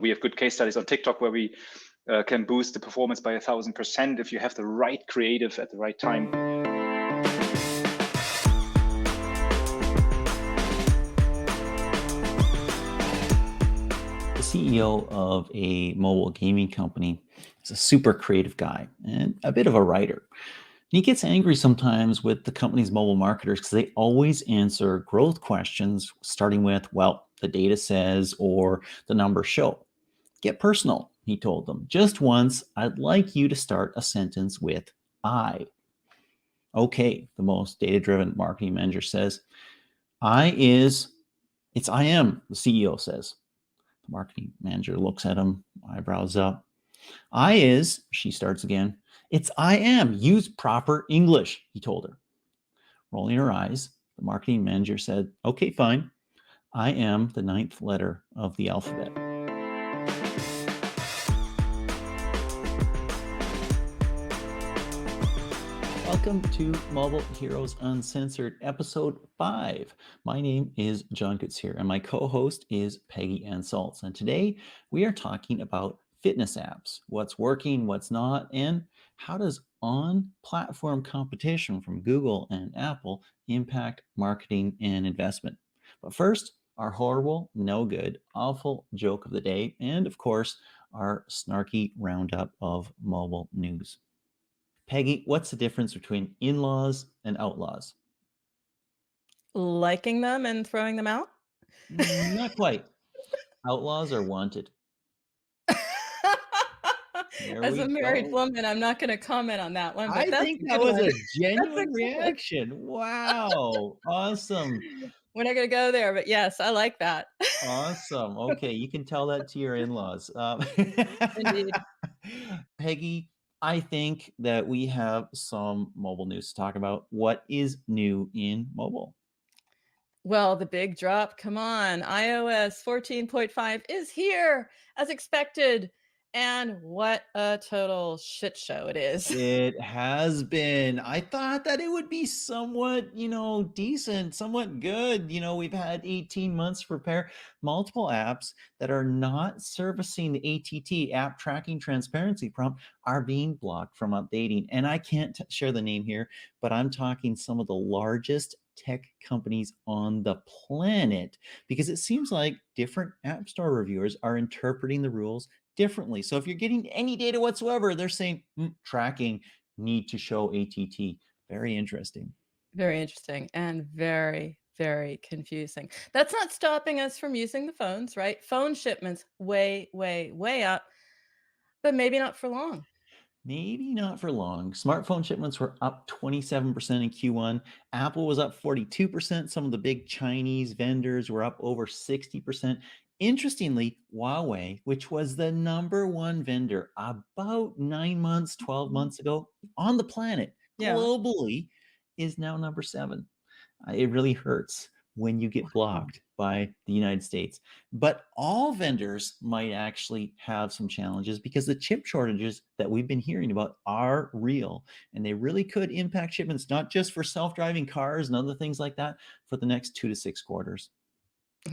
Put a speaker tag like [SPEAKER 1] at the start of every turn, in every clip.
[SPEAKER 1] We have good case studies on TikTok where we can boost the performance by 1,000% if you have the right creative at the right time.
[SPEAKER 2] The CEO of a mobile gaming company is a super creative guy and a bit of a writer. And he gets angry sometimes with the company's mobile marketers because they always answer growth questions starting with, well, the data says, or the numbers show. Get personal, he told them. Just once, I'd like you to start a sentence with I. Okay, the most data-driven marketing manager says. It's I am, the CEO says. The marketing manager looks at him, eyebrows up. She starts again. It's I am. Use proper English, he told her. Rolling her eyes, the marketing manager said, okay, fine. I am the 9th letter of the alphabet. Welcome to Mobile Heroes Uncensored, episode 5. My name is John Koetsier, and my co-host is Peggy and Salz. And today we are talking about fitness apps, what's working, what's not, and how does on-platform competition from Google and Apple impact marketing and investment. But first, our horrible, no good, awful joke of the day, and of course, our snarky roundup of mobile news. Peggy, what's the difference between in-laws and outlaws?
[SPEAKER 3] Liking them and throwing them out?
[SPEAKER 2] Not quite. Outlaws are wanted. There
[SPEAKER 3] As
[SPEAKER 2] we
[SPEAKER 3] a married
[SPEAKER 2] go.
[SPEAKER 3] woman, I'm not gonna comment on that one, but
[SPEAKER 2] I
[SPEAKER 3] that's
[SPEAKER 2] think
[SPEAKER 3] a
[SPEAKER 2] that
[SPEAKER 3] good
[SPEAKER 2] was
[SPEAKER 3] one.
[SPEAKER 2] a
[SPEAKER 3] That's a
[SPEAKER 2] genuine
[SPEAKER 3] good one.
[SPEAKER 2] reaction. Wow. Awesome.
[SPEAKER 3] We're not gonna go there, but yes, I like that.
[SPEAKER 2] Awesome. Okay, you can tell that to your in-laws.
[SPEAKER 3] Indeed.
[SPEAKER 2] Peggy, I think that we have some mobile news to talk about. What is new in mobile?
[SPEAKER 3] Well, the big drop, come on. iOS 14.5 is here as expected, and what a total shit show it is.
[SPEAKER 2] It has been. I thought that it would be somewhat, decent, somewhat good. We've had 18 months to prepare. Multiple apps that are not servicing the ATT, app tracking transparency prompt, are being blocked from updating. And I can't share the name here, but I'm talking some of the largest tech companies on the planet, because it seems like different app store reviewers are interpreting the rules differently. So if you're getting any data whatsoever, they're saying tracking need to show ATT. Very interesting.
[SPEAKER 3] Very interesting and very, very confusing. That's not stopping us from using the phones, right? Phone shipments way, way, way up, but maybe not for long.
[SPEAKER 2] Maybe not for long. Smartphone shipments were up 27% in Q1. Apple was up 42%. Some of the big Chinese vendors were up over 60%. Interestingly, Huawei, which was the number one vendor about 9 months, 12 months ago on the planet,
[SPEAKER 3] Yeah.
[SPEAKER 2] globally, is now number 7. It really hurts when you get blocked by the United States. But all vendors might actually have some challenges because the chip shortages that we've been hearing about are real, and they really could impact shipments, not just for self-driving cars and other things like that, for the next 2 to 6 quarters.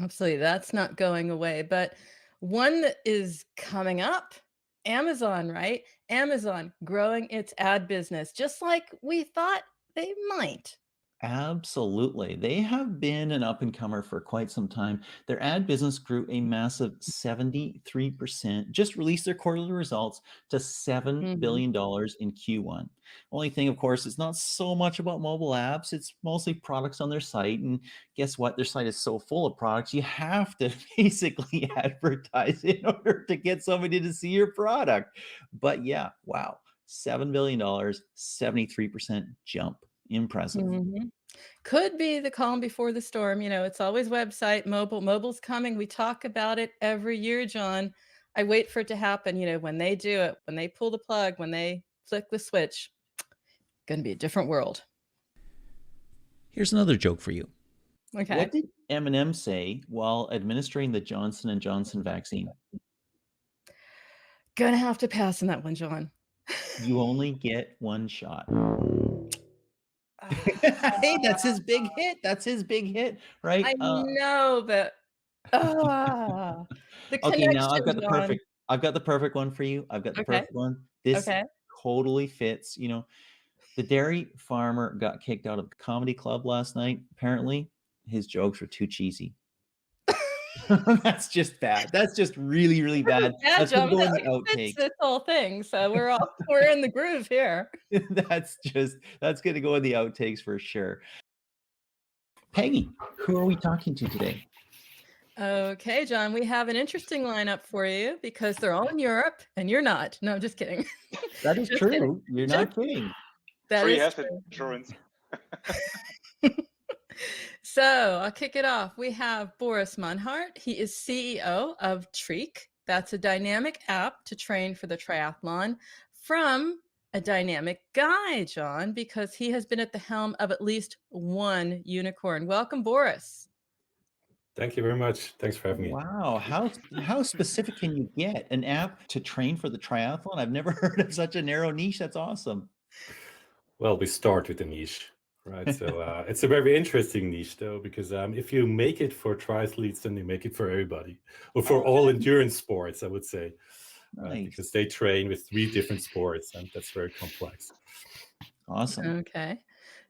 [SPEAKER 3] Absolutely, that's not going away, but one that is coming up, Amazon, right? Amazon growing its ad business just like we thought they might.
[SPEAKER 2] Absolutely. They have been an up and comer for quite some time. Their ad business grew a massive 73%, just released their quarterly results to $7
[SPEAKER 3] Mhm.
[SPEAKER 2] billion in Q1. Only thing, of course, it's not so much about mobile apps. It's mostly products on their site. And guess what? Their site is so full of products, you have to basically advertise in order to get somebody to see your product. But yeah, wow. $7 billion, 73% jump. Impressive.
[SPEAKER 3] Mhm. Could be the calm before the storm, it's always website, mobile. Mobile's coming, we talk about it every year, John. I wait for it to happen, when they do it, when they pull the plug, when they flick the switch, gonna be a different world.
[SPEAKER 2] Here's another joke for you. What
[SPEAKER 3] Okay.
[SPEAKER 2] did Eminem say while administering the Johnson & Johnson vaccine?
[SPEAKER 3] Gonna have to pass on that one, John.
[SPEAKER 2] You only get one shot. Hey,
[SPEAKER 3] Ah,
[SPEAKER 2] that's his big hit. That's his big hit, right?
[SPEAKER 3] I know, but ah. The
[SPEAKER 2] Okay, now
[SPEAKER 3] connection, John.
[SPEAKER 2] I've got the perfect one for you. I've got the
[SPEAKER 3] Okay.
[SPEAKER 2] perfect one. This
[SPEAKER 3] Okay.
[SPEAKER 2] totally fits. The dairy farmer got kicked out of the comedy club last night. Apparently, his jokes were too cheesy. That's just bad. That's just really, really bad.
[SPEAKER 3] Bad,
[SPEAKER 2] That's gonna
[SPEAKER 3] John.
[SPEAKER 2] go in
[SPEAKER 3] That
[SPEAKER 2] the
[SPEAKER 3] like fits
[SPEAKER 2] outtakes.
[SPEAKER 3] this whole thing. So we're in the groove here.
[SPEAKER 2] That's gonna go in the outtakes for sure. Peggy, who are we talking to today?
[SPEAKER 3] Okay, John, we have an interesting lineup for you because they're all in Europe and you're not. No, just kidding.
[SPEAKER 2] That is
[SPEAKER 3] Just
[SPEAKER 2] true.
[SPEAKER 3] kidding.
[SPEAKER 2] You're
[SPEAKER 3] Just
[SPEAKER 2] not kidding.
[SPEAKER 3] That
[SPEAKER 1] Free
[SPEAKER 3] is
[SPEAKER 1] health
[SPEAKER 3] true.
[SPEAKER 1] insurance.
[SPEAKER 3] So I'll kick it off. We have Boris Manhart. He is CEO of TRIQ. That's a dynamic app to train for the triathlon from a dynamic guy, John, because he has been at the helm of at least one unicorn. Welcome, Boris.
[SPEAKER 4] Thank you very much. Thanks for having me.
[SPEAKER 2] Wow, how specific can you get? An app to train for the triathlon? I've never heard of such a narrow niche. That's awesome.
[SPEAKER 4] Well, we start with a niche, right? So it's a very interesting niche, though, because if you make it for triathletes, then you make it for everybody, or for all endurance sports, I would say,
[SPEAKER 2] Nice.
[SPEAKER 4] because they train with 3 different sports, and that's very complex.
[SPEAKER 2] Awesome.
[SPEAKER 3] Okay.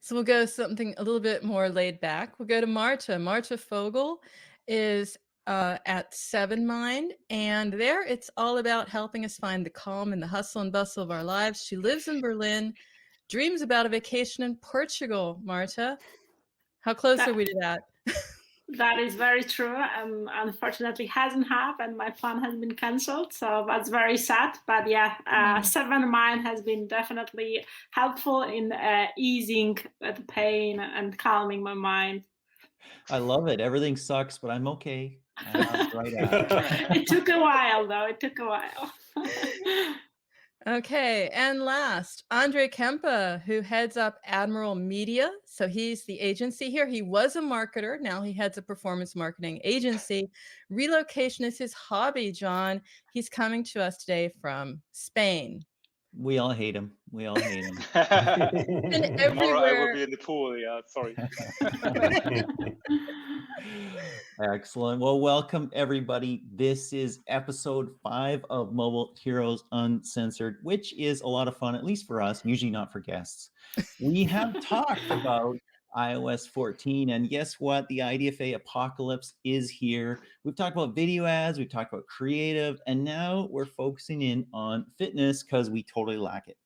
[SPEAKER 3] So we'll go something a little bit more laid back. We'll go to Marta. Marta Vogel is at Seven Mind, and there it's all about helping us find the calm in the hustle and bustle of our lives. She lives in Berlin, dreams about a vacation in Portugal. Marta, how close are we to that?
[SPEAKER 5] That is very true. Unfortunately, hasn't happened. My plan has been cancelled, so that's very sad. But yeah, Seven Mind has been definitely helpful in easing the pain and calming my mind.
[SPEAKER 2] I love it. Everything sucks, but I'm okay. Right
[SPEAKER 5] It took a while, though. It took a while.
[SPEAKER 3] Okay, and last, Andre Kempe, who heads up Admiral Media. So he's the agency here. He was a marketer. Now he heads a performance marketing agency. Relocation is his hobby, John. He's coming to us today from Spain.
[SPEAKER 2] We all hate him. We all hate him.
[SPEAKER 1] Tomorrow I will be in the pool. Yeah, sorry.
[SPEAKER 2] Excellent. Well, welcome everybody. This is episode 5 of Mobile Heroes Uncensored, which is a lot of fun, at least for us, usually not for guests. We have talked about iOS 14, and guess what? The IDFA apocalypse is here. We've talked about video ads, we've talked about creative, and now we're focusing in on fitness because we totally lack it.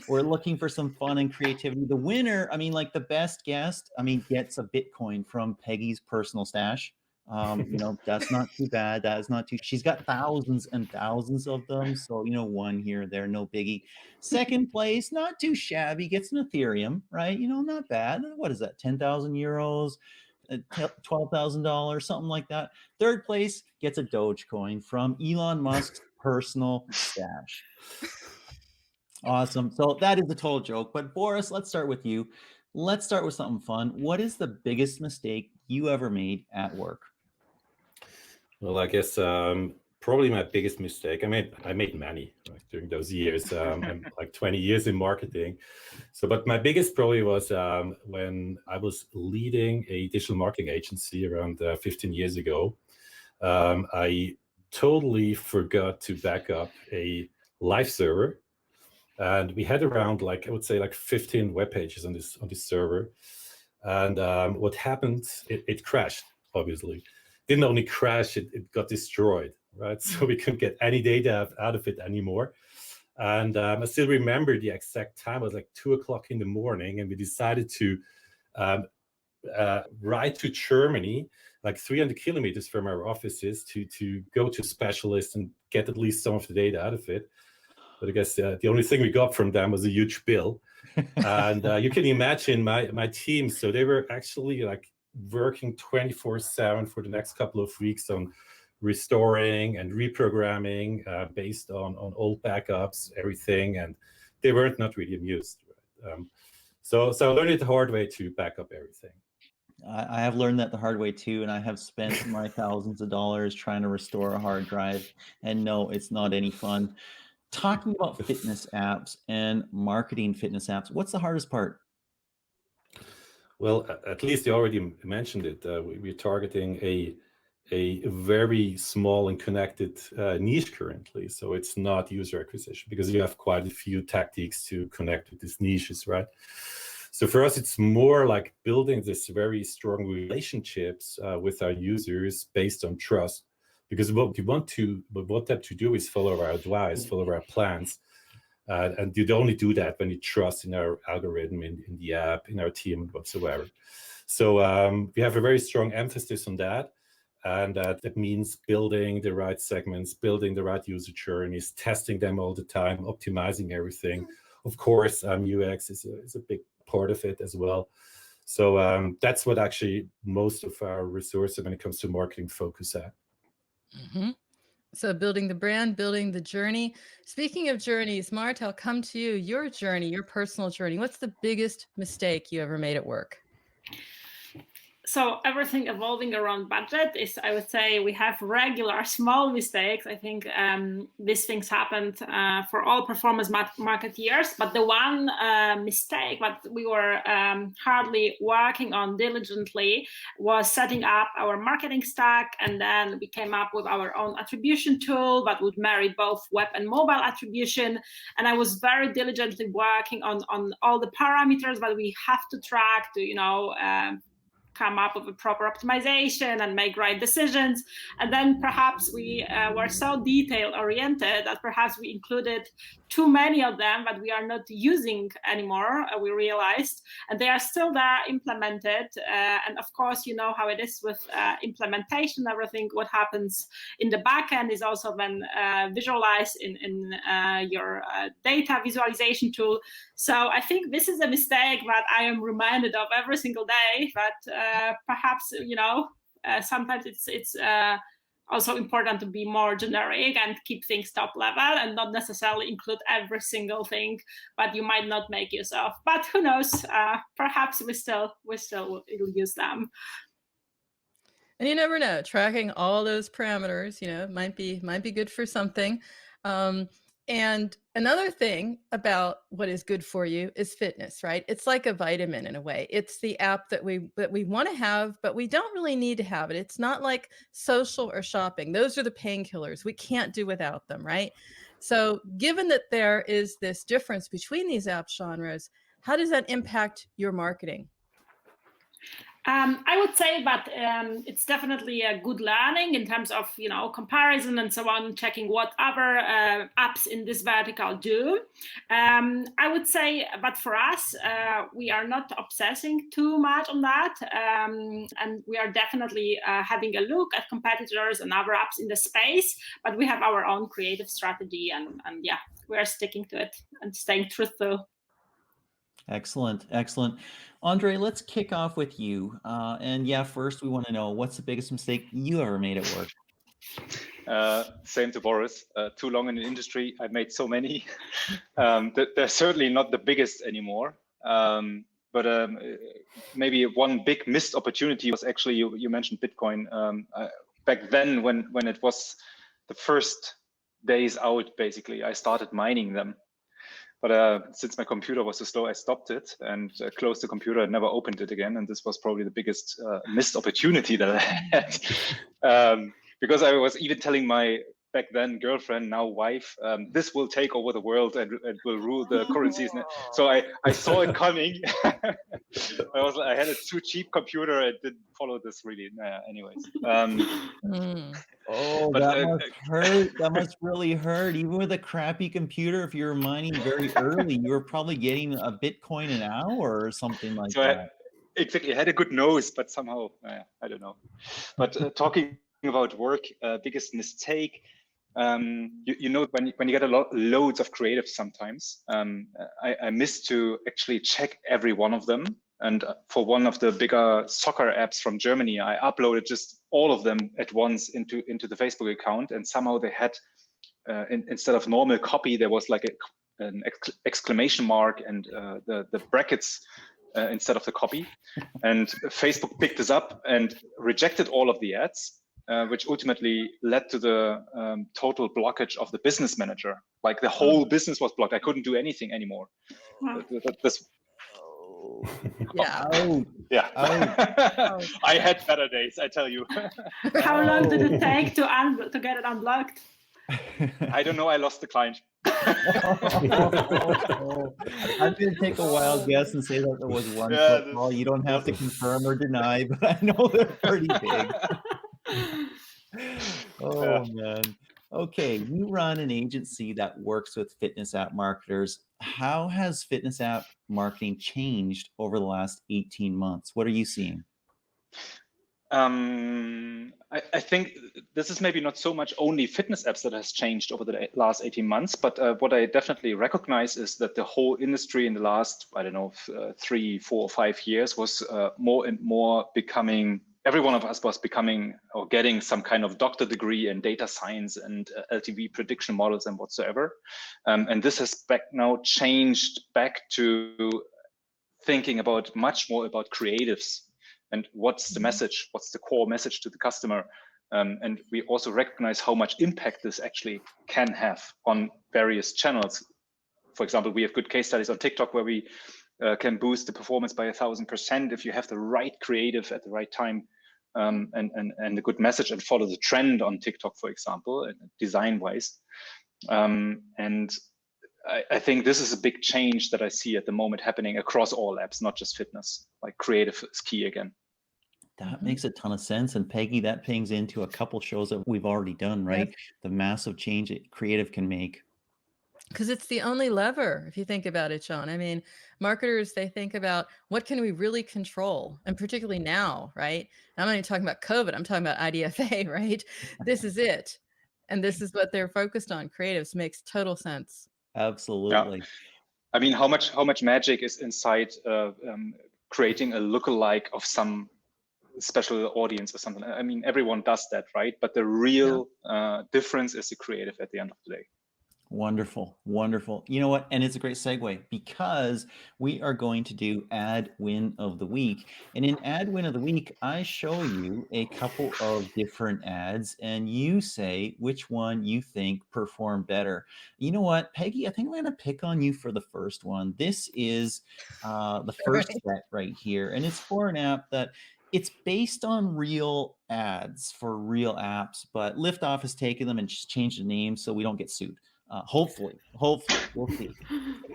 [SPEAKER 2] We're looking for some fun and creativity. The winner, like the best guest, gets a Bitcoin from Peggy's personal stash. That's not too bad. That is not too. She's got thousands and thousands of them. So, one here, there, no biggie. Second place, not too shabby, gets an Ethereum, right? Not bad. What is that? 10,000 euros, $12,000, something like that. Third place gets a Dogecoin from Elon Musk's personal stash. Awesome. So that is a total joke. But Boris, let's start with you. Let's start with something fun. What is the biggest mistake you ever made at work?
[SPEAKER 4] Well, I guess probably my biggest mistake. I made many during those years. I'm like 20 years in marketing. But my biggest probably was when I was leading a digital marketing agency around 15 years ago. I totally forgot to back up a live server. And we had around, I would say 15 web pages on this server. And what happened, it crashed, obviously. Didn't only crash, it got destroyed, right? So we couldn't get any data out of it anymore. And I still remember the exact time. It was 2:00 in the morning, and we decided to ride to Germany, 300 kilometers from our offices, to go to specialists and get at least some of the data out of it. But I guess the only thing we got from them was a huge bill. And you can imagine my team. So they were actually working 24/7 for the next couple of weeks on restoring and reprogramming based on old backups, everything. And they weren't not really amused. Right? So I learned it the hard way to back up everything.
[SPEAKER 2] I have learned that the hard way too, and I have spent my thousands of dollars trying to restore a hard drive. And no, it's not any fun. Talking about fitness apps and marketing fitness apps, what's the hardest part?
[SPEAKER 4] Well, at least you already mentioned it. We're targeting a a very small and connected niche currently. So it's not user acquisition, because you have quite a few tactics to connect with these niches, right? So for us, it's more like building this very strong relationships with our users based on trust. Because what them to do is follow our advice, follow our plans. And you only do that when you trust in our algorithm, in the app, in our team, whatsoever. So we have a very strong emphasis on that. And that means building the right segments, building the right user journeys, testing them all the time, optimizing everything. Of course, UX is a big part of it as well. So that's what actually most of our resources when it comes to marketing focus at.
[SPEAKER 3] Mm-hmm. So building the brand, building the journey. Speaking of journeys, Marta, I'll come to you. Your journey, your personal journey. What's the biggest mistake you ever made at work?
[SPEAKER 5] So everything evolving around budget is, I would say, we have regular small mistakes. I think these things happened for all performance marketeers. But the one mistake that we were hardly working on diligently was setting up our marketing stack. And then we came up with our own attribution tool that would marry both web and mobile attribution. And I was very diligently working on all the parameters that we have to track to, come up with a proper optimization and make right decisions. And then perhaps we were so detail oriented that perhaps we included too many of them that we are not using anymore, we realized, and they are still there implemented. And of course, you know how it is with implementation, everything, what happens in the back end is also then visualized in your data visualization tool. So I think this is a mistake that I am reminded of every single day, that perhaps, sometimes it's also important to be more generic and keep things top level and not necessarily include every single thing that you might not make use of. But who knows? Perhaps we still will use them.
[SPEAKER 3] And you never know. Tracking all those parameters, might be good for something. And another thing about what is good for you is fitness, right? It's like a vitamin in a way. It's the app that we want to have, but we don't really need to have it. It's not like social or shopping. Those are the painkillers. We can't do without them, right? So given that there is this difference between these app genres, how does that impact your marketing?
[SPEAKER 5] I would say that it's definitely a good learning in terms of, comparison and so on, checking what other apps in this vertical do. I would say that for us, we are not obsessing too much on that. And we are definitely having a look at competitors and other apps in the space, but we have our own creative strategy and yeah, we are sticking to it and staying truthful.
[SPEAKER 2] Excellent. Andre, let's kick off with you. And yeah, first we want to know, what's the biggest mistake you ever made at work?
[SPEAKER 1] Same to Boris. Too long in the industry, I've made so many. They're certainly not the biggest anymore. But maybe one big missed opportunity was actually, you mentioned Bitcoin. Back then, when it was the first days out, basically, I started mining them. But since my computer was so slow, I stopped it and closed the computer and never opened it again. And this was probably the biggest missed opportunity that I had. Because I was even telling my back then girlfriend, now wife, this will take over the world and will rule the currencies. So I saw it coming. I had a too cheap computer. I didn't follow this really. Anyways.
[SPEAKER 2] Oh, that must hurt. That must really hurt. Even with a crappy computer, if you were mining very early, you were probably getting a Bitcoin an hour or something like that.
[SPEAKER 1] Exactly. I had a good nose, but somehow, I don't know. But talking about work, biggest mistake, when you get loads of creatives sometimes, I miss to actually check every one of them. And for one of the bigger soccer apps from Germany, I uploaded just all of them at once into the Facebook account, and somehow they had, instead of normal copy, there was like an exclamation mark and the brackets instead of the copy. And Facebook picked this up and rejected all of the ads, which ultimately led to the total blockage of the business manager. Like the whole business was blocked. I couldn't do anything anymore.
[SPEAKER 3] Yeah.
[SPEAKER 2] Oh,
[SPEAKER 1] Yeah.
[SPEAKER 3] Oh.
[SPEAKER 1] I had better days, I tell you.
[SPEAKER 5] How long did it take to get it unblocked?
[SPEAKER 1] I don't know. I lost the client.
[SPEAKER 2] I'm going to take a wild guess and say that there was one
[SPEAKER 1] Yeah,
[SPEAKER 2] football. You don't have to confirm or deny, but I know they're pretty big. Oh, man. Okay, you run an agency that works with fitness app marketers. How has fitness app marketing changed over the last 18 months? What are you seeing?
[SPEAKER 1] I think this is maybe not so much only fitness apps that has changed over the last 18 months, but what I definitely recognize is that the whole industry in the last, I don't know, 3, 4, 5 years was more and more becoming, every one of us was becoming or getting some kind of doctor degree in data science and LTV prediction models and whatsoever. And this has now changed back to thinking about much more about creatives. And what's the message? What's the core message to the customer? And we also recognize how much impact this actually can have on various channels. For example, we have good case studies on TikTok where we can boost the performance by 1,000% if you have the right creative at the right time and a good message and follow the trend on TikTok, for example, design-wise. And I think this is a big change that I see at the moment happening across all apps, not just fitness. Like creative is key again.
[SPEAKER 2] That makes a ton of sense. And Peggy, that pings into a couple shows that we've already done, right?
[SPEAKER 3] Yes.
[SPEAKER 2] The massive change that creative can make.
[SPEAKER 3] Because it's the only lever, if you think about it, Sean. I mean, marketers, they think about what can we really control? And particularly now, right? I'm not even talking about COVID, I'm talking about IDFA, right? This is it. And this is what they're focused on. Creatives makes total sense.
[SPEAKER 2] Absolutely.
[SPEAKER 1] Yeah. I mean, how much magic is inside creating a lookalike of some special audience or something? I mean, everyone does that, right? But the real difference is the creative at the end of the day.
[SPEAKER 2] Wonderful. Wonderful. You know what? And it's a great segue because we are going to do Ad Win of the Week. And in Ad Win of the Week, I show you a couple of different ads and you say which one you think performed better. You know what, Peggy, I think I'm going to pick on you for the first one. This is the first set right here. And it's for an app that it's based on real ads for real apps, but Liftoff has taken them and just changed the name so we don't get sued. Hopefully, we'll see.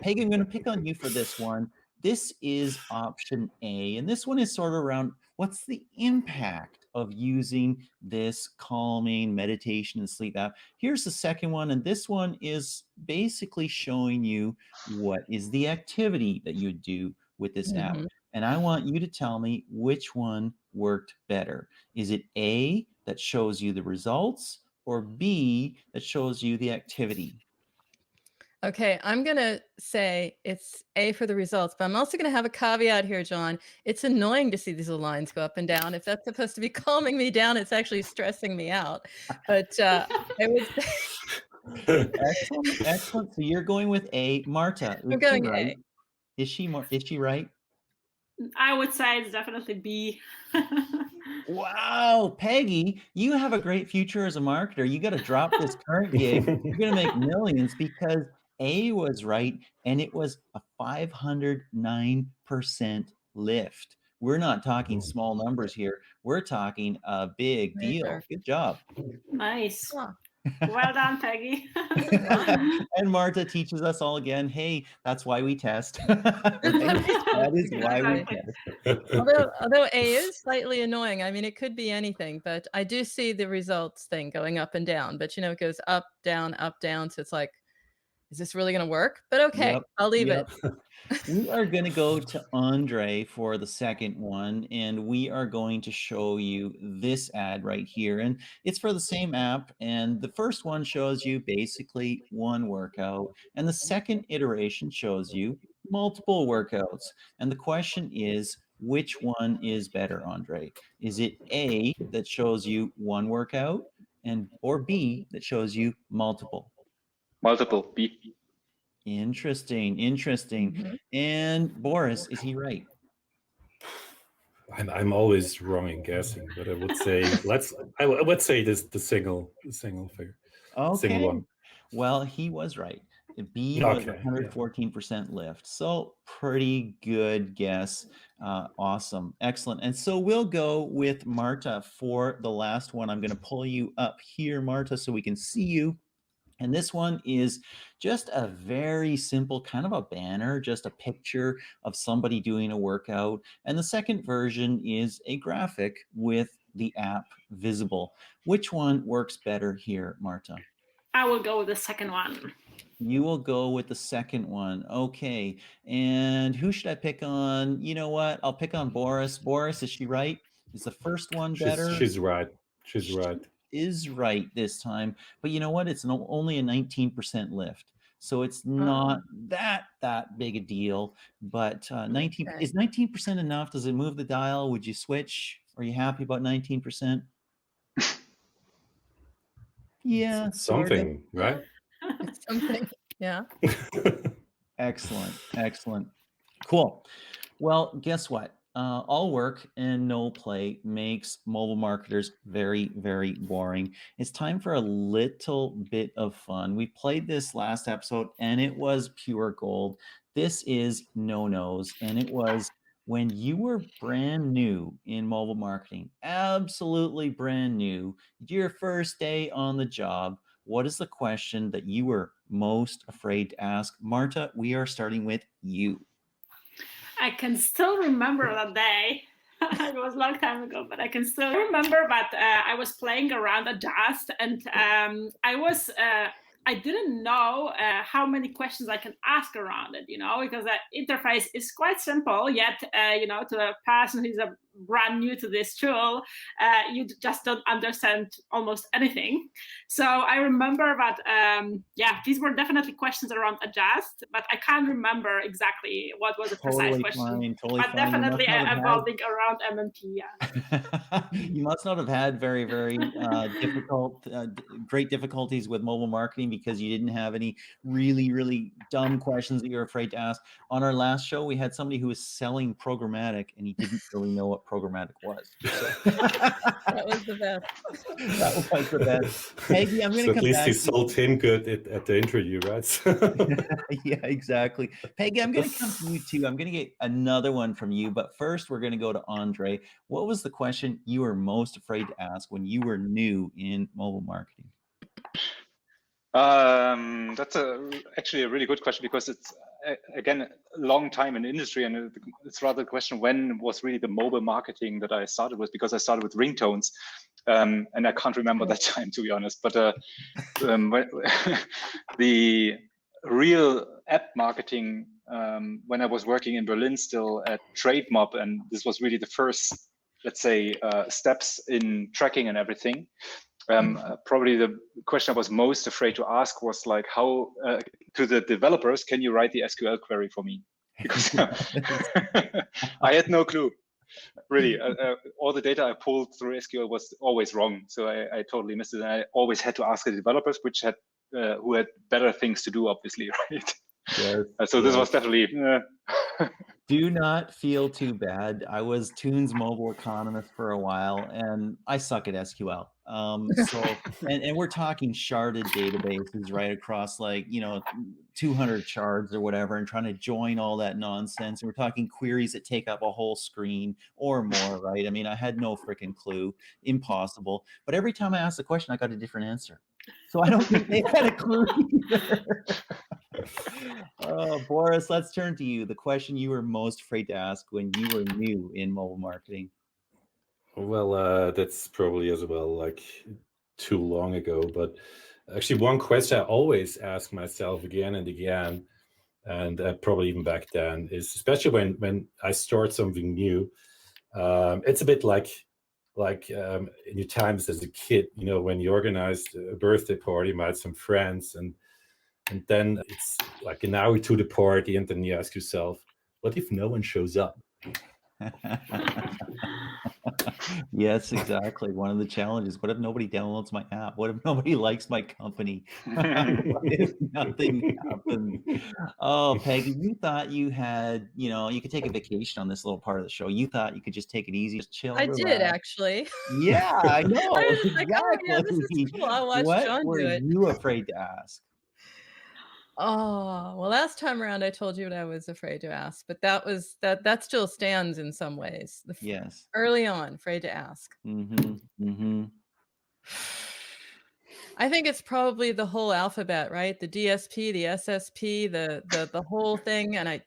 [SPEAKER 2] Peggy, I'm going to pick on you for this one. This is option A, and this one is sort of around what's the impact of using this calming meditation and sleep app. Here's the second one, and this one is basically showing you what is the activity that you do with this app. And I want you to tell me which one worked better. Is it A, that shows you the results, or B, that shows you the activity?
[SPEAKER 3] Okay, I'm going to say it's A for the results, but I'm also going to have a caveat here, John. It's annoying to see these little lines go up and down. If that's supposed to be calming me down, it's actually stressing me out. But I would say...
[SPEAKER 2] Excellent, excellent. So you're going with A. Marta,
[SPEAKER 3] I'm going
[SPEAKER 2] right?
[SPEAKER 3] A.
[SPEAKER 2] Is she right?
[SPEAKER 5] I would say it's definitely B.
[SPEAKER 2] Wow, Peggy, you have a great future as a marketer. You got to drop this current gig. You're going to make millions because A was right, and it was a 509% lift. We're not talking small numbers here. We're talking a big deal. Good job.
[SPEAKER 5] Nice. Well done, Peggy.
[SPEAKER 2] And Marta teaches us all again, hey, that's why we test. That is why we test.
[SPEAKER 3] Although A is slightly annoying. I mean, it could be anything, but I do see the results thing going up and down. But, you know, it goes up, down. So it's like, is this really going to work? But okay, I'll leave it.
[SPEAKER 2] We are going to go to Andre for the second one, and we are going to show you this ad right here. And it's for the same app. And the first one shows you basically one workout. And the second iteration shows you multiple workouts. And the question is, which one is better, Andre? Is it A, that shows you one workout, or B, that shows you multiple?
[SPEAKER 1] Multiple, B.
[SPEAKER 2] Interesting. And Boris, is he right?
[SPEAKER 4] I'm always wrong in guessing, but I would say I would say this the single figure.
[SPEAKER 2] Okay.
[SPEAKER 4] Single one.
[SPEAKER 2] Well, he was right. B was
[SPEAKER 4] Okay,
[SPEAKER 2] 114% lift. So pretty good guess. Awesome. Excellent. And so we'll go with Marta for the last one. I'm going to pull you up here, Marta, so we can see you. And this one is just a very simple kind of a banner, just a picture of somebody doing a workout. And the second version is a graphic with the app visible. Which one works better here, Marta?
[SPEAKER 5] I will go with the second one.
[SPEAKER 2] You will go with the second one. Okay. And who should I pick on? You know what? I'll pick on Boris. Boris, is she right? Is the first one better?
[SPEAKER 4] She's right. She's right.
[SPEAKER 2] Is right this time, but you know what? It's only a 19% lift, so it's not that big a deal. But 19 is 19% enough? Does it move the dial? Would you switch? Are you happy about 19%? Yeah,
[SPEAKER 4] It's something, right?
[SPEAKER 3] It's something. Yeah.
[SPEAKER 2] Excellent, cool. Well, guess what? All work and no play makes mobile marketers very, very boring. It's time for a little bit of fun. We played this last episode and it was pure gold. This is no-nos, and it was when you were brand new in mobile marketing, absolutely brand new, your first day on the job. What is the question that you were most afraid to ask? Marta, we are starting with you.
[SPEAKER 5] I can still remember that day. It was a long time ago, but I can still remember that I was playing around a Dust, and I didn't know how many questions I can ask around it, because the interface is quite simple, yet, to a person who's brand new to this tool, you just don't understand almost anything. So I remember that, these were definitely questions around Adjust, but I can't remember exactly what was the precise question. But definitely evolving around MMP, yeah.
[SPEAKER 2] You must not have had very, very great difficulties with mobile marketing because you didn't have any really, really dumb questions that you're afraid to ask. On our last show, we had somebody who was selling programmatic and he didn't really know what programmatic was. So.
[SPEAKER 3] That was the best.
[SPEAKER 2] That was the best. Peggy, I'm going to come back.
[SPEAKER 4] At least he sold him good at the interview, right?
[SPEAKER 2] Yeah, exactly. Peggy, I'm going to come to you too. I'm going to get another one from you, but first we're going to go to Andre. What was the question you were most afraid to ask when you were new in mobile marketing?
[SPEAKER 1] That's actually a really good question because it's, again, a long time in the industry, and it's rather a question, when was really the mobile marketing that I started with, because I started with ringtones, and I can't remember that time, to be honest. But the real app marketing, when I was working in Berlin still at TradeMob, and this was really the first, let's say, steps in tracking and everything. Probably the question I was most afraid to ask was like, how to the developers, can you write the SQL query for me? Because I had no clue, really. All the data I pulled through SQL was always wrong, so I totally missed it. And I always had to ask the developers, which had who had better things to do, obviously, right?
[SPEAKER 2] Yes,
[SPEAKER 1] so this was definitely.
[SPEAKER 2] Do not feel too bad. I was Tune's mobile economist for a while, and I suck at SQL. And we're talking sharded databases right across 200 shards or whatever, and trying to join all that nonsense. And we're talking queries that take up a whole screen or more, right? I mean, I had no freaking clue. Impossible. But every time I asked the question, I got a different answer. So I don't think they had a clue either. Oh, Boris, let's turn to you. The question you were most afraid to ask when you were new in mobile marketing.
[SPEAKER 4] Well, that's probably as well too long ago. But actually, one question I always ask myself again and again, and probably even back then, is especially when I start something new, it's a bit like in your times as a kid, when you organized a birthday party, you met some friends, and then it's like an hour to the party, and then you ask yourself, what if no one shows up?
[SPEAKER 2] Yes, exactly. One of the challenges. What if nobody downloads my app? What if nobody likes my company? What if nothing happens? Oh, Peggy, you thought you had, you could take a vacation on this little part of the show. You thought you could just take it easy, just chill.
[SPEAKER 3] I did, actually.
[SPEAKER 2] Yeah, I know.
[SPEAKER 3] I was
[SPEAKER 2] exactly.
[SPEAKER 3] like, oh, yeah, this is cool. I'll watch
[SPEAKER 2] what
[SPEAKER 3] John
[SPEAKER 2] were
[SPEAKER 3] do it.
[SPEAKER 2] you afraid to ask?
[SPEAKER 3] Oh, well, last time around I told you what I was afraid to ask, but that still stands in some ways.
[SPEAKER 2] Yes.
[SPEAKER 3] Early on, afraid to ask. I think it's probably the whole alphabet, right? The DSP, the SSP, the whole thing, and I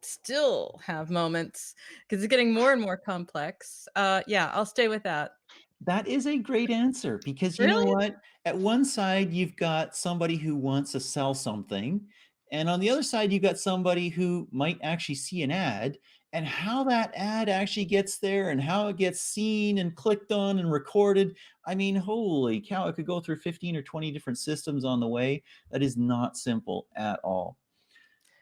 [SPEAKER 3] still have moments because it's getting more and more complex. Yeah, I'll stay with that.
[SPEAKER 2] That is a great answer because you know
[SPEAKER 3] Really?
[SPEAKER 2] what? At one side, you've got somebody who wants to sell something. And on the other side, you've got somebody who might actually see an ad, and how that ad actually gets there and how it gets seen and clicked on and recorded. I mean, holy cow, it could go through 15 or 20 different systems on the way. That is not simple at all.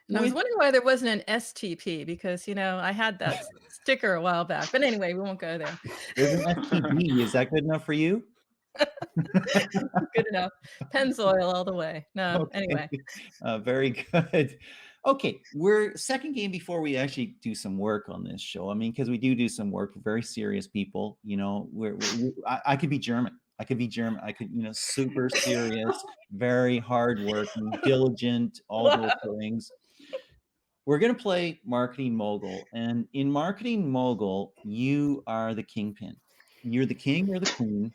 [SPEAKER 3] And I was wondering why there wasn't an STP because, I had that sticker a while back. But anyway, we won't go there.
[SPEAKER 2] There's an STD. Is that good enough for you?
[SPEAKER 3] Good enough. Pennzoil all the way. No,
[SPEAKER 2] Okay.
[SPEAKER 3] anyway.
[SPEAKER 2] Very good. Okay, we're second game before we actually do some work on this show. I mean, because we do some work for very serious people. I could be German. I could be German. I could, super serious, very hardworking, diligent, all those things. We're going to play Marketing Mogul. And in Marketing Mogul, you are the kingpin. You're the king or the queen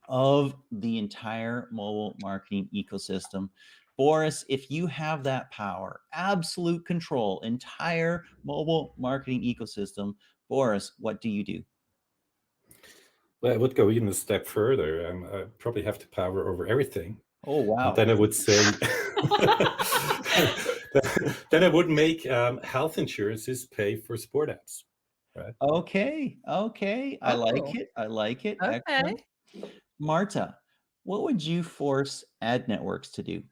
[SPEAKER 2] of the entire mobile marketing ecosystem. Boris, if you have that power, absolute control, entire mobile marketing ecosystem, Boris, what do you do?
[SPEAKER 4] Well, I would go even a step further. I probably have the power over everything.
[SPEAKER 2] Oh, wow.
[SPEAKER 4] And then I would say, then I would make health insurances pay for sport apps. Right?
[SPEAKER 2] Okay. I like it.
[SPEAKER 3] Okay.
[SPEAKER 2] Excellent. Marta, what would you force ad networks to do?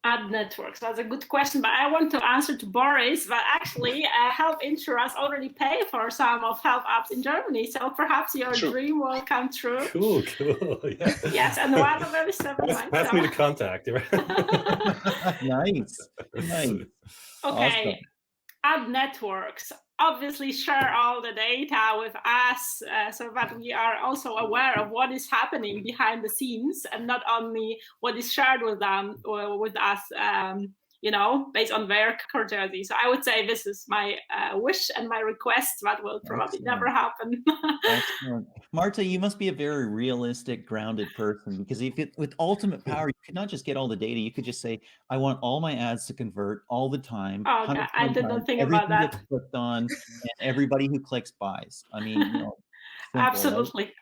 [SPEAKER 5] Ad networks, that's a good question, but I want to answer to Boris. But actually, health insurance already pay for some of health apps in Germany, so perhaps your dream will come true.
[SPEAKER 4] Cool. Yeah.
[SPEAKER 5] Yes, and one of them is 7 months.
[SPEAKER 4] Pass me the contact.
[SPEAKER 2] Nice.
[SPEAKER 5] Okay.
[SPEAKER 2] Awesome.
[SPEAKER 5] Ad networks obviously share all the data with us so that we are also aware of what is happening behind the scenes and not only what is shared with them or with us, based on their courtesy. So I would say this is my wish and my request. That will probably never happen.
[SPEAKER 2] Excellent. Marta, you must be a very realistic, grounded person because with ultimate power, you could not just get all the data. You could just say, I want all my ads to convert all the time.
[SPEAKER 5] Oh, okay. I did not think about that.
[SPEAKER 2] Gets clicked on, and everybody who clicks buys. I mean, simple,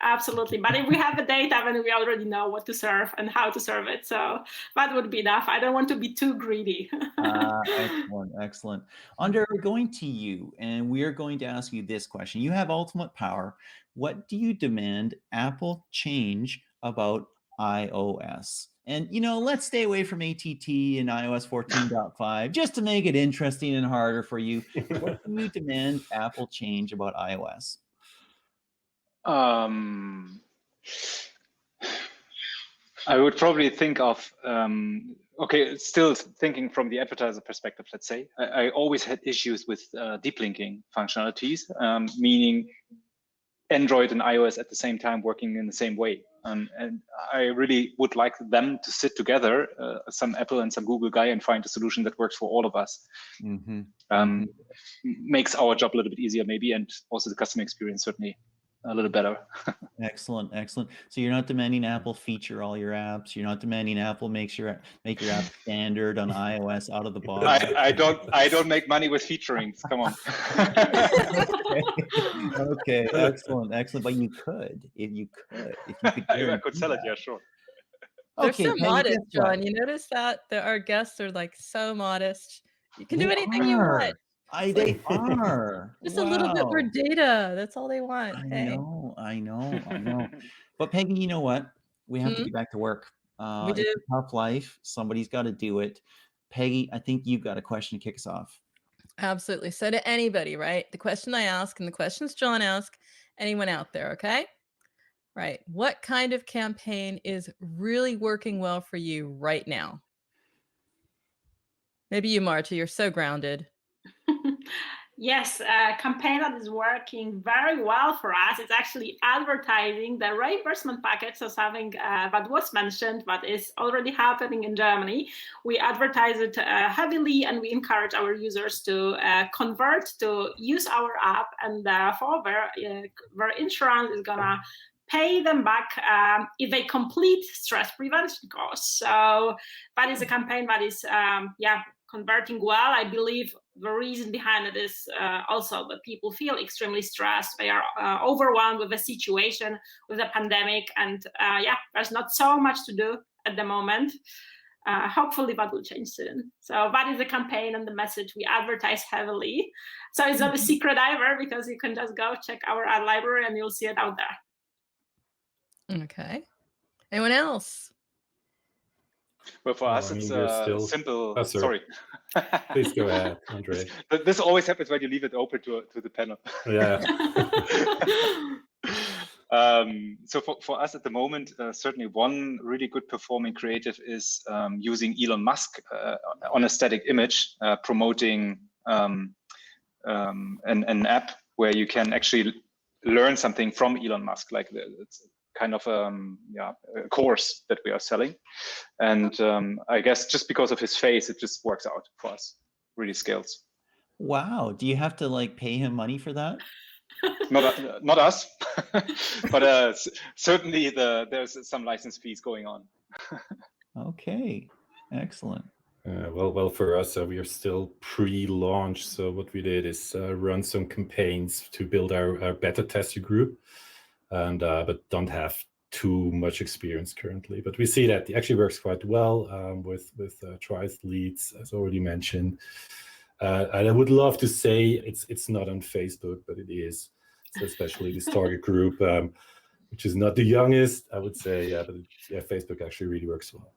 [SPEAKER 5] absolutely. But if we have the data, then we already know what to serve and how to serve it. So that would be enough. I don't want to be too greedy.
[SPEAKER 2] Excellent. Andre, we're going to you, and we are going to ask you this question. You have ultimate power. What do you demand Apple change about iOS? And, let's stay away from ATT and iOS 14.5 just to make it interesting and harder for you. What do you demand Apple change about iOS?
[SPEAKER 1] I would probably think of, still thinking from the advertiser perspective, let's say. I always had issues with deep linking functionalities, meaning Android and iOS at the same time working in the same way. And I really would like them to sit together, some Apple and some Google guy, and find a solution that works for all of us. Makes our job a little bit easier maybe, and also the customer experience certainly a little better.
[SPEAKER 2] Excellent. So you're not demanding Apple feature all your apps. You're not demanding Apple make your app standard on iOS out of the box.
[SPEAKER 1] I don't make money with featuring. Come on.
[SPEAKER 2] Okay. Excellent. But you could, if you could.
[SPEAKER 1] I could sell it. Yeah, sure.
[SPEAKER 3] They're so modest, John. You notice that our guests are like so modest. You can do anything you want.
[SPEAKER 2] They are.
[SPEAKER 3] Just a little bit more data. That's all they want.
[SPEAKER 2] I know. But Peggy, you know what? We have to get back to work.
[SPEAKER 3] We do.
[SPEAKER 2] It's a tough life. Somebody's got to do it. Peggy, I think you've got a question to kick us off.
[SPEAKER 3] Absolutely. So to anybody, right? The question I ask and the questions John asked, anyone out there, okay? Right. What kind of campaign is really working well for you right now? Maybe you, Marta, you're so grounded.
[SPEAKER 5] Yes, a campaign that is working very well for us. It's actually advertising the reimbursement package, so something that was mentioned, but is already happening in Germany. We advertise it heavily, and we encourage our users to convert to use our app, and therefore their insurance is gonna pay them back if they complete stress prevention course. So that is a campaign that is converting well. I believe the reason behind it is also that people feel extremely stressed. They are overwhelmed with the situation, with the pandemic, and there's not so much to do at the moment. Hopefully that will change soon. So that is the campaign and the message we advertise heavily. So it's not a secret either, because you can just go check our ad library and you'll see it out there.
[SPEAKER 3] Okay. Anyone else?
[SPEAKER 1] Well, for us, it's simple. Sorry.
[SPEAKER 4] Please go ahead, Andre.
[SPEAKER 1] This always happens when you leave it open to the panel.
[SPEAKER 4] Yeah.
[SPEAKER 1] So for us at the moment, certainly one really good performing creative is using Elon Musk on a static image, promoting an app where you can actually learn something from Elon Musk, like it's kind of a course that we are selling. And I guess just because of his face, it just works out for us, really scales.
[SPEAKER 2] Wow. Do you have to like pay him money for that?
[SPEAKER 1] Not us, but certainly there's some license fees going on.
[SPEAKER 2] Okay, excellent.
[SPEAKER 4] Well, for us, we are still pre-launch. So what we did is run some campaigns to build our beta tester group, and but don't have too much experience currently. But we see that it actually works quite well with trials leads, as already mentioned. And I would love to say it's not on Facebook, but it is. So especially this target group, which is not the youngest, I would say. But Facebook actually really works well.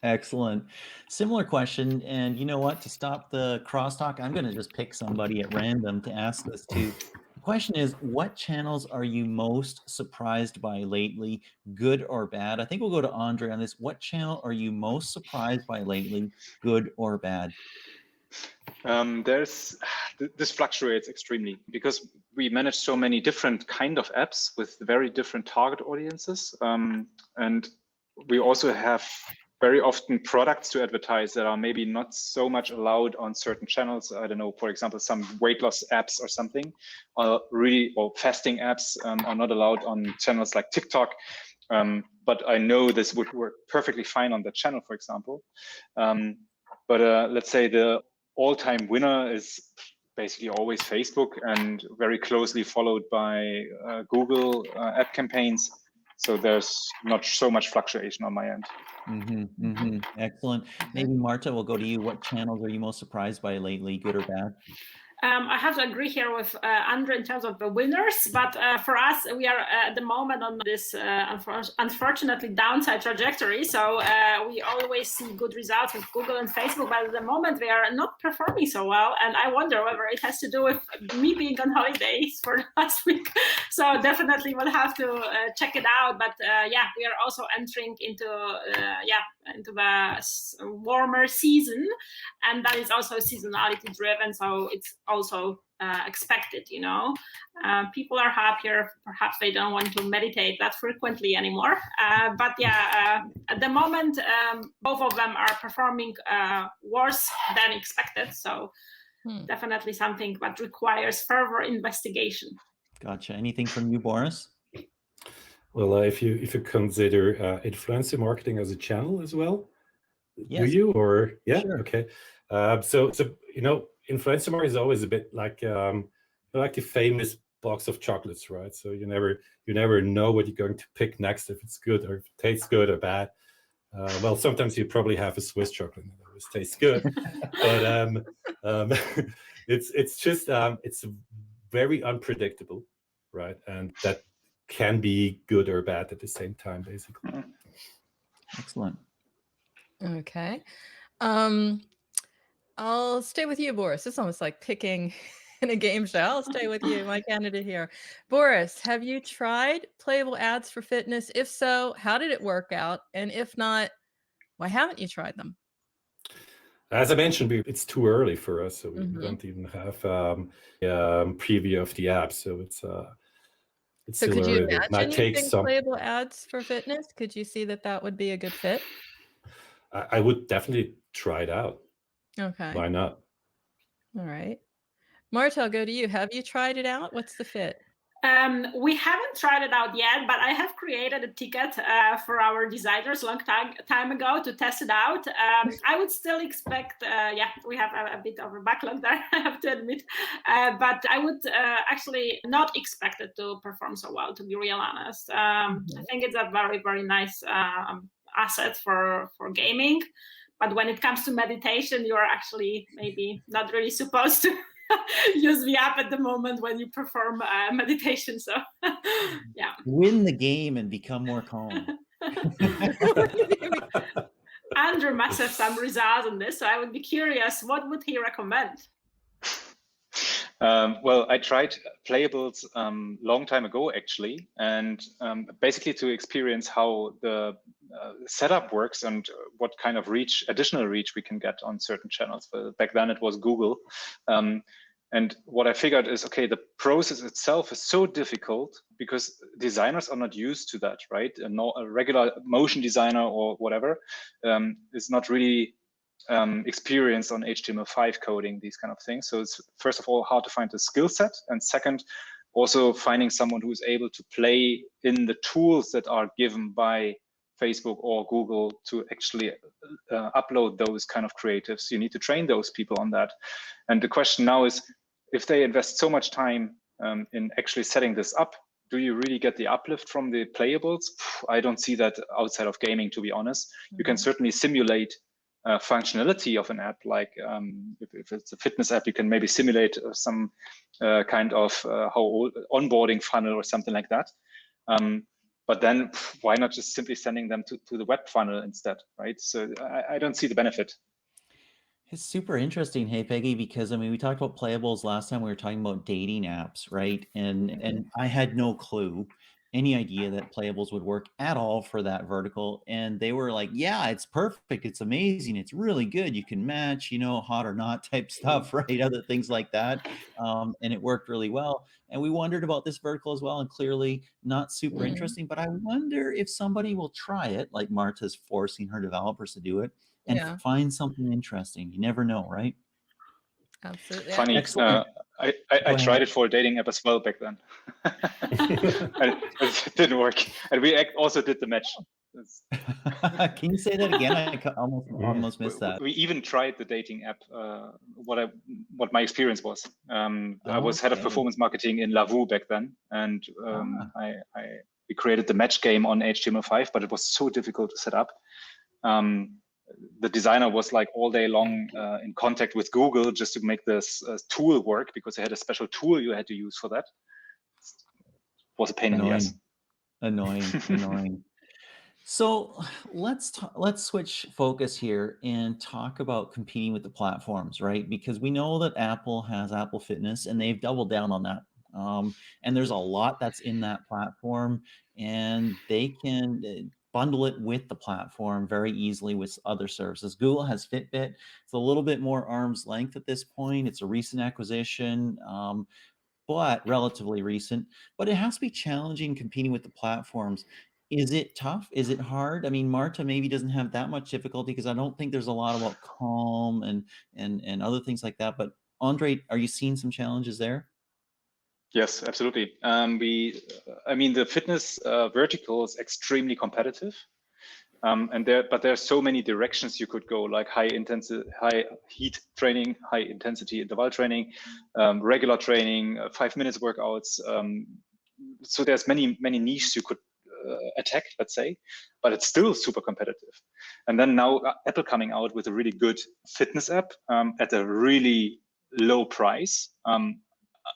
[SPEAKER 2] Excellent. Similar question. And you know what? To stop the crosstalk, I'm going to just pick somebody at random to ask this to. The question is, what channels are you most surprised by lately, good or bad? I think we'll go to Andre on this. What channel are you most surprised by lately, good or bad?
[SPEAKER 1] This fluctuates extremely because we manage so many different kind of apps with very different target audiences. And we also have very often products to advertise that are maybe not so much allowed on certain channels. I don't know, for example, some weight loss apps or something, or fasting apps are not allowed on channels like TikTok. But I know this would work perfectly fine on the channel, for example. But let's say the all-time winner is basically always Facebook, and very closely followed by Google ad campaigns. So there's not so much fluctuation on my end.
[SPEAKER 2] Excellent. Maybe Marta, we'll go to you. What channels are you most surprised by lately, good or bad?
[SPEAKER 5] I have to agree here with Andre in terms of the winners, but for us, we are at the moment on this unfortunately downside trajectory. So we always see good results with Google and Facebook, but at the moment they are not performing so well. And I wonder whether it has to do with me being on holidays for last week. So definitely we'll have to check it out. But we are also entering into the warmer season, and that is also seasonality driven. So it's also expected, people are happier. Perhaps they don't want to meditate that frequently anymore. But at the moment, both of them are performing worse than expected. So definitely something that requires further investigation.
[SPEAKER 2] Gotcha. Anything from you, Boris?
[SPEAKER 4] Well, if you consider influencer marketing as a channel as well,
[SPEAKER 2] yes.
[SPEAKER 4] Do you? Or
[SPEAKER 2] Sure.
[SPEAKER 4] Okay. So influencer marketing is always a bit like the famous box of chocolates, right? So you never know what you're going to pick next, if it's good or if it tastes good or bad. Well, sometimes you probably have a Swiss chocolate and it always tastes good, but it's just it's very unpredictable, right? And that can be good or bad at the same time, basically.
[SPEAKER 2] Excellent.
[SPEAKER 3] Okay. I'll stay with you, Boris. It's almost like picking in a game show. I'll stay with you, my candidate here. Boris, have you tried playable ads for fitness? If so, how did it work out? And if not, why haven't you tried them?
[SPEAKER 4] As I mentioned, it's too early for us, so we don't even have preview of the app. So it's
[SPEAKER 3] So
[SPEAKER 4] still
[SPEAKER 3] could you
[SPEAKER 4] early. It might
[SPEAKER 3] imagine
[SPEAKER 4] take
[SPEAKER 3] using
[SPEAKER 4] some.
[SPEAKER 3] playable ads for fitness? Could you see that would be a good fit?
[SPEAKER 4] I would definitely try it out.
[SPEAKER 3] Okay.
[SPEAKER 4] Why not?
[SPEAKER 3] All right. Marta, I'll go to you. Have you tried it out? What's the fit?
[SPEAKER 5] We haven't tried it out yet, but I have created a ticket for our designers a long time ago to test it out. I would still expect, we have a bit of a backlog there, I have to admit, but I would actually not expect it to perform so well, to be real honest. I think it's a very, very nice asset for gaming, but when it comes to meditation, you're actually maybe not really supposed to use the app at the moment when you perform meditation. So yeah,
[SPEAKER 2] win the game and become more calm.
[SPEAKER 5] Andrew must have some results on this, so I would be curious, what would he recommend?
[SPEAKER 1] Well, I tried playables long time ago, actually, and basically to experience how the setup works and what kind of additional reach we can get on certain channels. Back then it was Google. And what I figured is, okay, the process itself is so difficult because designers are not used to that, right? A regular motion designer or whatever is not really experienced on HTML5 coding, these kind of things. So it's first of all hard to find the skill set, and second, also finding someone who is able to play in the tools that are given by Facebook or Google to actually upload those kind of creatives. You need to train those people on that. And the question now is, if they invest so much time in actually setting this up, do you really get the uplift from the playables? I don't see that outside of gaming, to be honest. You can certainly simulate functionality of an app, like if it's a fitness app, you can maybe simulate some kind of onboarding funnel or something like that. But then why not just simply sending them to the web funnel instead, right? So I don't see the benefit.
[SPEAKER 2] It's super interesting, hey Peggy, because I mean, we talked about playables last time. We were talking about dating apps, right? And I had no clue, any idea that playables would work at all for that vertical. And they were like, yeah, it's perfect, it's amazing, it's really good. You can match, you know, hot or not type stuff, right? Other things like that. And it worked really well. And we wondered about this vertical as well, and clearly not super interesting. But I wonder if somebody will try it, like Marta's forcing her developers to do it, and find something interesting. You never know, right?
[SPEAKER 3] Absolutely.
[SPEAKER 1] Funny. I tried it for a dating app as well back then. It didn't work. And we also did the match.
[SPEAKER 2] Can you say that again? I almost missed that.
[SPEAKER 1] We even tried the dating app, what my experience was. I was head of performance marketing in Lavu back then. And we created the match game on HTML5, but it was so difficult to set up. The designer was like all day long in contact with Google just to make this tool work, because they had a special tool you had to use for that. It was a pain in the ass.
[SPEAKER 2] Annoying. So let's switch focus here and talk about competing with the platforms, right? Because we know that Apple has Apple Fitness, and they've doubled down on that. And there's a lot that's in that platform, and they can bundle it with the platform very easily with other services. Google has Fitbit. It's a little bit more arm's length at this point. It's a recent acquisition, but relatively recent. But it has to be challenging competing with the platforms. Is it tough? Is it hard? I mean, Marta maybe doesn't have that much difficulty because I don't think there's a lot about Calm and other things like that. But Andre, are you seeing some challenges there?
[SPEAKER 1] Yes, absolutely. I mean, the fitness vertical is extremely competitive, but there are so many directions you could go, like high heat training, high intensity interval training, regular training, 5 minutes workouts. So there's many niches you could attack, let's say, but it's still super competitive. And then now Apple coming out with a really good fitness app at a really low price.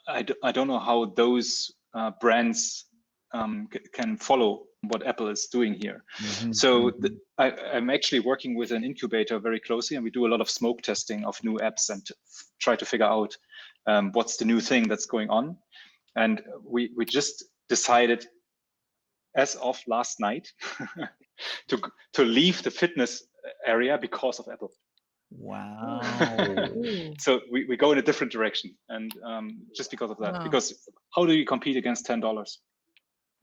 [SPEAKER 1] I don't know how those brands can follow what Apple is doing here. So I'm actually working with an incubator very closely, and we do a lot of smoke testing of new apps and try to figure out what's the new thing that's going on. And we just decided as of last night to leave the fitness area because of Apple.
[SPEAKER 2] Wow.
[SPEAKER 3] Ooh.
[SPEAKER 1] So we go in a different direction, and just because of that,
[SPEAKER 3] Wow.
[SPEAKER 1] because how do you compete against $10?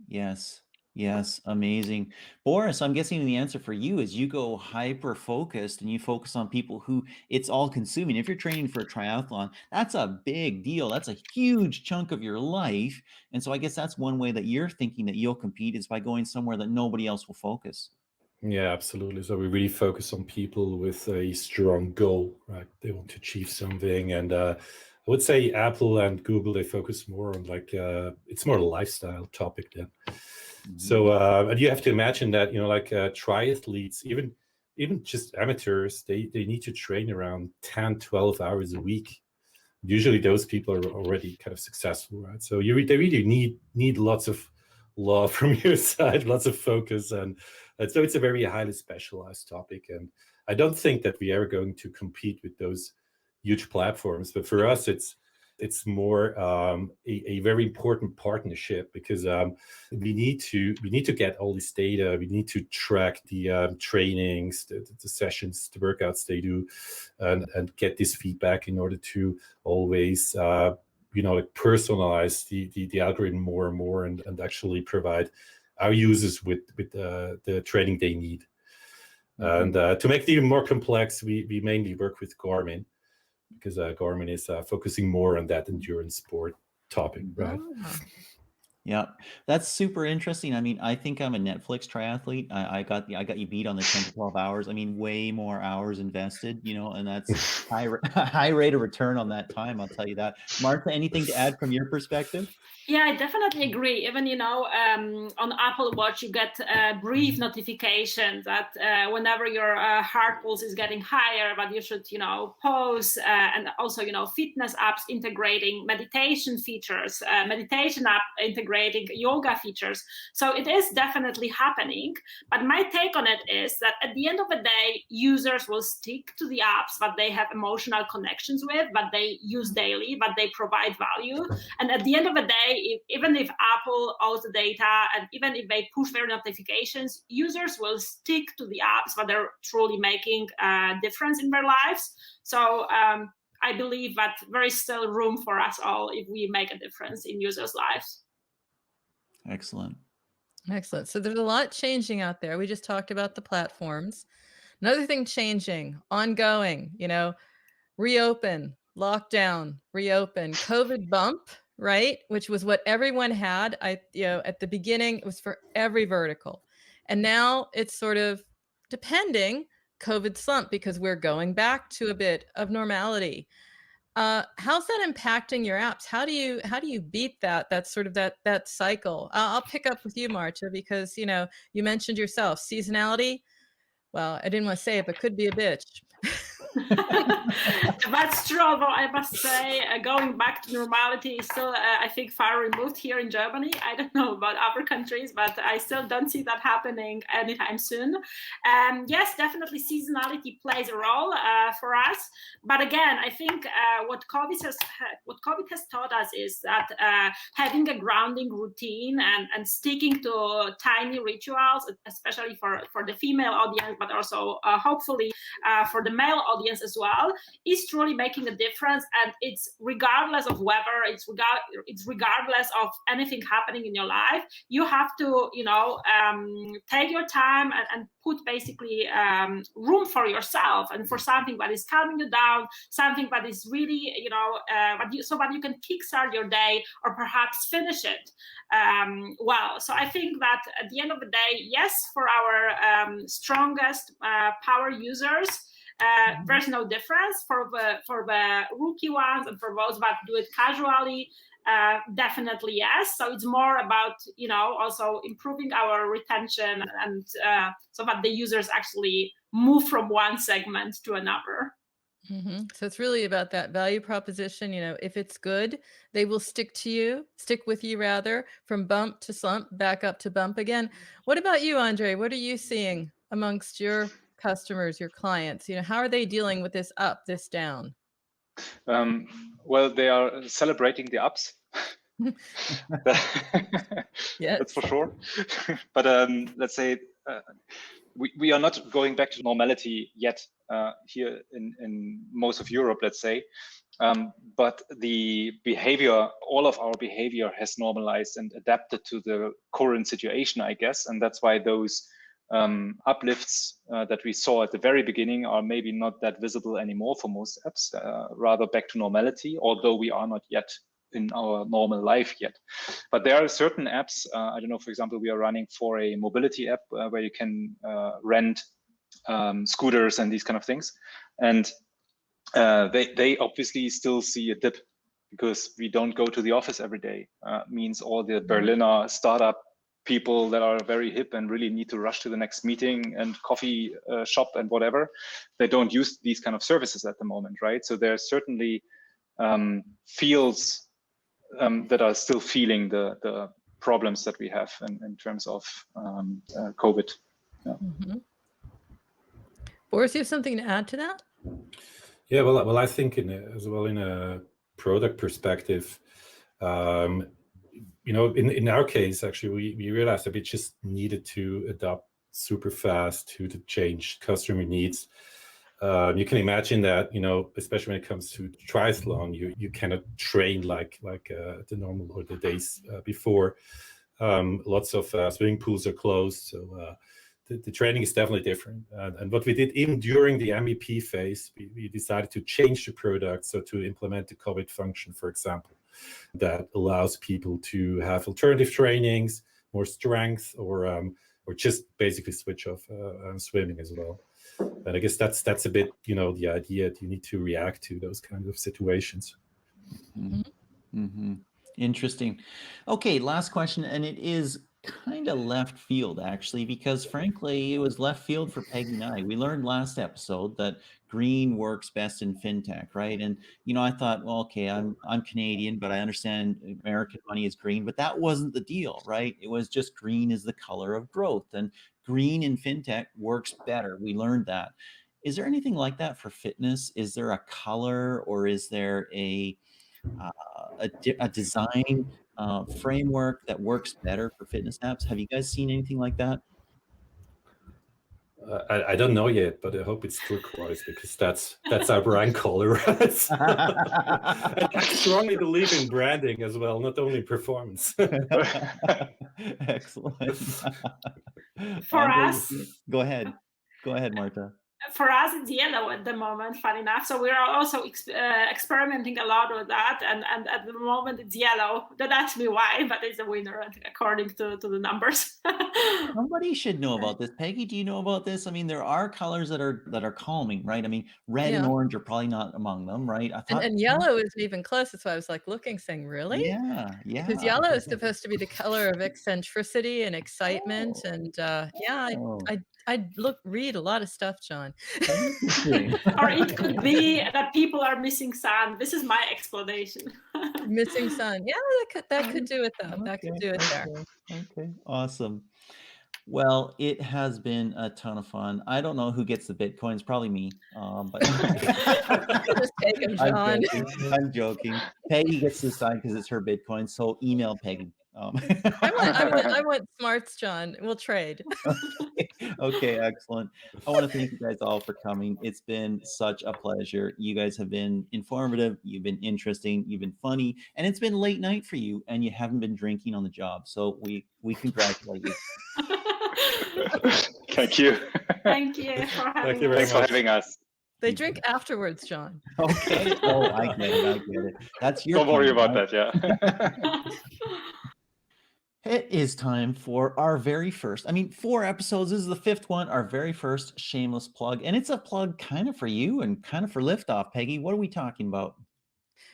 [SPEAKER 2] Yes. Yes. Amazing. Boris, I'm guessing the answer for you is you go hyper focused and you focus on people who it's all consuming. If you're training for a triathlon, that's a big deal. That's a huge chunk of your life. And so I guess that's one way that you're thinking that you'll compete is by going somewhere that nobody else will focus.
[SPEAKER 4] Yeah, absolutely. So we really focus on people with a strong goal, right? They want to achieve something. And I would say Apple and Google, they focus more on like, it's more a lifestyle topic then. So, and you have to imagine that, you know, like triathletes, even just amateurs, they need to train around 10, 12 hours a week. Usually those people are already kind of successful, right? So they really need lots of love from your side, lots of focus. And so it's a very highly specialized topic. And I don't think that we are going to compete with those huge platforms. But for us, it's more a very important partnership because we need to get all this data. We need to track the trainings, the sessions, the workouts they do, and get this feedback in order to always like personalize the algorithm more and more and actually provide our users with the training they need. And to make it even more complex, we mainly work with Garmin, because Garmin is focusing more on that endurance sport topic, right?
[SPEAKER 3] Ah.
[SPEAKER 2] Yeah, that's super interesting. I mean, I think I'm a Netflix triathlete. I got you beat on the 10 to 12 hours. I mean, way more hours invested, and that's high rate of return on that time. I'll tell you that. Marta, anything to add from your perspective?
[SPEAKER 5] Yeah, I definitely agree. Even, on Apple Watch, you get brief notifications that whenever your heart pulse is getting higher, but you should, pause. And also, fitness apps integrating meditation features, meditation app integrating yoga features. So it is definitely happening. But my take on it is that at the end of the day, users will stick to the apps that they have emotional connections with, but they use daily, but they provide value. And at the end of the day, even if Apple owns the data and even if they push their notifications, users will stick to the apps that are truly making a difference in their lives. So I believe that there is still room for us all if we make a difference in users' lives.
[SPEAKER 2] Excellent.
[SPEAKER 3] Excellent. So there's a lot changing out there. We just talked about the platforms. Another thing changing, ongoing, reopen, lockdown, reopen, COVID bump, right? Which was what everyone had. At the beginning, it was for every vertical. And now it's sort of depending COVID slump because we're going back to a bit of normality. How's that impacting your apps? How do you beat that? That's sort of that cycle. I'll pick up with you, Marta, because you mentioned yourself seasonality. Well, I didn't want to say it, but could be a bitch.
[SPEAKER 5] That's true, although I must say going back to normality is still, I think, far removed here in Germany. I don't know about other countries, but I still don't see that happening anytime soon. Yes, definitely seasonality plays a role for us. But again, I think what COVID has taught us is that having a grounding routine and sticking to tiny rituals, especially for the female audience, but also hopefully for the male audience as well, is truly making a difference. And it's regardless of weather, it's regardless of anything happening in your life, you have to take your time and put basically room for yourself and for something that is calming you down, something that is really so that you can kickstart your day or perhaps finish it well. So I think that at the end of the day, yes, for our strongest power users, there's no difference. For the rookie ones and for those that do it casually, definitely yes. So it's more about also improving our retention and so that the users actually move from one segment to another.
[SPEAKER 3] Mm-hmm. So it's really about that value proposition. If it's good, they will stick with you rather, from bump to slump, back up to bump again. What about you, Andre? What are you seeing amongst your customers, your clients? How are they dealing with this up, this down?
[SPEAKER 1] Well, they are celebrating the ups.
[SPEAKER 3] Yes.
[SPEAKER 1] That's for sure. But let's say we are not going back to normality yet here in most of Europe, let's say. But the behavior, all of our behavior has normalized and adapted to the current situation, I guess. And that's why those uplifts that we saw at the very beginning are maybe not that visible anymore for most apps, rather back to normality, although we are not yet in our normal life yet. But there are certain apps, I don't know, for example, we are running for a mobility app where you can rent scooters and these kind of things. And they obviously still see a dip because we don't go to the office every day. Means all the Berliner startup people that are very hip and really need to rush to the next meeting and coffee shop and whatever, they don't use these kind of services at the moment, right? So there's certainly fields that are still feeling the problems that we have in terms of COVID. Yeah.
[SPEAKER 3] Boris, you have something to add to that?
[SPEAKER 4] Yeah, well, I think in a product perspective, in our case, actually, we realized that we just needed to adapt super fast to the changed customer needs. You can imagine that, especially when it comes to triathlon, you cannot train like the normal or the days before. Lots of swimming pools are closed, so the training is definitely different. And what we did even during the MVP phase, we decided to change the product, so to implement the COVID function, for example, that allows people to have alternative trainings, more strength, or just basically switch off swimming as well. And I guess that's a bit, the idea that you need to react to those kinds of situations.
[SPEAKER 2] Interesting. Okay, last question, and it is kind of left field, actually, because frankly, it was left field for Peggy and I. We learned last episode that green works best in fintech, right? And I thought, well, okay, I'm Canadian, but I understand American money is green, but that wasn't the deal, right? It was just green is the color of growth, and green in fintech works better. We learned that. Is there anything like that for fitness? Is there a color, or is there a design framework that works better for fitness apps? Have you guys seen anything like that?
[SPEAKER 4] I don't know yet, but I hope it's turquoise because that's our brand color. I strongly believe in branding as well, not only performance.
[SPEAKER 2] Excellent.
[SPEAKER 5] For us,
[SPEAKER 2] go ahead, Marta.
[SPEAKER 5] For us, it's yellow at the moment, fun enough. So we're also experimenting a lot with that. And at the moment, it's yellow. Don't ask me why, but it's a winner according to the numbers.
[SPEAKER 2] Somebody should know about this. Peggy, do you know about this? I mean, there are colors that are calming, right? I mean, red and orange are probably not among them, right? I thought,
[SPEAKER 3] and yellow isn't even close. That's why I was like looking, saying, really?
[SPEAKER 2] Yeah.
[SPEAKER 3] Because yellow is supposed to be the color of eccentricity and excitement. And I read a lot of stuff, John.
[SPEAKER 5] Or it could be that people are missing sun. This is my explanation.
[SPEAKER 3] Missing sun. Yeah, that could do it though.
[SPEAKER 2] Okay.
[SPEAKER 3] That could do it there.
[SPEAKER 2] Okay, awesome. Well, it has been a ton of fun. I don't know who gets the Bitcoins, probably me. But
[SPEAKER 3] just take them, John.
[SPEAKER 2] I'm joking. Peggy gets to decide because it's her Bitcoin. So email Peggy.
[SPEAKER 3] I want smarts, John. We'll trade.
[SPEAKER 2] Okay, excellent. I want to thank you guys all for coming. It's been such a pleasure. You guys have been informative. You've been interesting. You've been funny, and it's been late night for you, and you haven't been drinking on the job. So we congratulate you.
[SPEAKER 1] Thank you.
[SPEAKER 5] Thank you for having
[SPEAKER 4] Thank you
[SPEAKER 1] Thanks for having us.
[SPEAKER 3] They drink afterwards, John.
[SPEAKER 2] Okay. Oh, I get it. That's your.
[SPEAKER 1] Don't worry about
[SPEAKER 2] right?
[SPEAKER 1] that. Yeah.
[SPEAKER 2] It is time for our very first, 4 episodes. This is the 5th one, our very first shameless plug. And it's a plug kind of for you and kind of for Liftoff. Peggy, what are we talking about?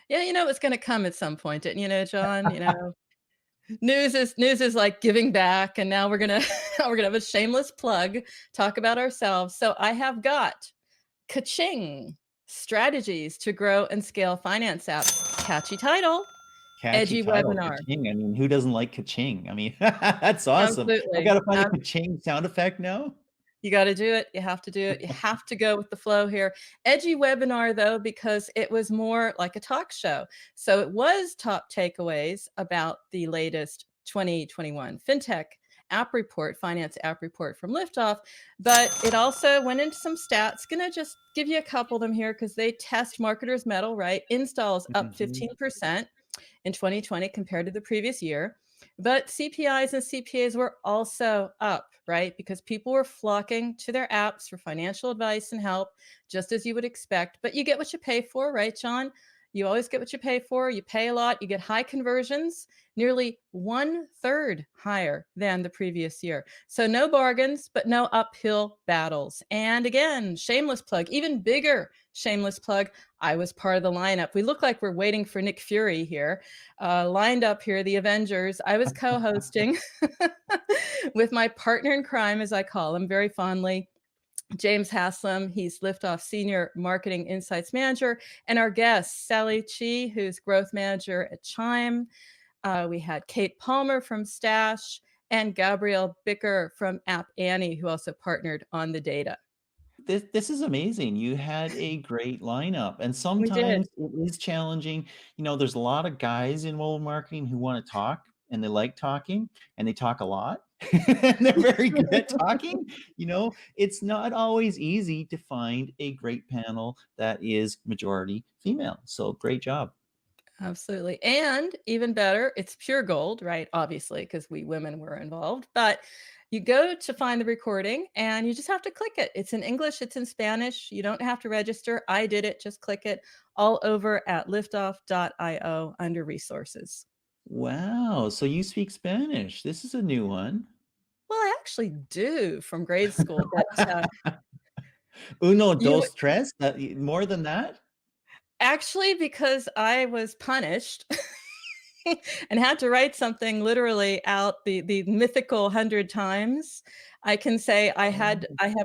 [SPEAKER 3] Yeah, it's going to come at some point, John, News is like giving back, and now we're gonna have a shameless plug, talk about ourselves. So I have got Ka-ching, strategies to grow and scale finance apps. Catchy title. Edgy webinar.
[SPEAKER 2] Ka-ching. Who doesn't like ka-ching? That's awesome.
[SPEAKER 3] Absolutely.
[SPEAKER 2] I gotta find a ka-ching sound effect now.
[SPEAKER 3] You got to do it. You have to do it. You have to go with the flow here. Edgy webinar, though, because it was more like a talk show. So it was top takeaways about the latest 2021 fintech app report, finance app report from Liftoff, but it also went into some stats. Gonna just give you a couple of them here because they test marketers' metal, right? Installs up 15% in 2020 compared to the previous year. But CPIs and CPAs were also up, right? Because people were flocking to their apps for financial advice and help, just as you would expect. But you get what you pay for, right, John? You always get what you pay for. You pay a lot. You get high conversions, nearly 1/3 higher than the previous year. So no bargains, but no uphill battles. And again, shameless plug, even bigger shameless plug. I was part of the lineup. We look like we're waiting for Nick Fury here. Lined up here, the Avengers. I was co-hosting with my partner in crime, as I call him very fondly, James Haslam. He's Liftoff Senior Marketing Insights Manager. And our guest, Sally Chi, who's Growth Manager at Chime. We had Kate Palmer from Stash and Gabrielle Bicker from App Annie, who also partnered on the data.
[SPEAKER 2] This is amazing. You had a great lineup, and
[SPEAKER 3] We did.
[SPEAKER 2] sometimes it is challenging. There's a lot of guys in mobile marketing who want to talk, and they like talking, and they talk a lot, and they're very good at talking. It's not always easy to find a great panel that is majority female. So great job.
[SPEAKER 3] Absolutely. And even better, it's pure gold, right? Obviously, because we women were involved. But you go to find the recording and you just have to click it. It's in English, it's in Spanish. You don't have to register. I did it. Just click it all over at liftoff.io under resources.
[SPEAKER 2] Wow. So you speak Spanish. This is a new one.
[SPEAKER 3] Well, I actually do from grade school. But
[SPEAKER 2] Uno, dos, tres. More than that?
[SPEAKER 3] Actually, because I was punished and had to write something literally out the mythical 100 times, I can say I have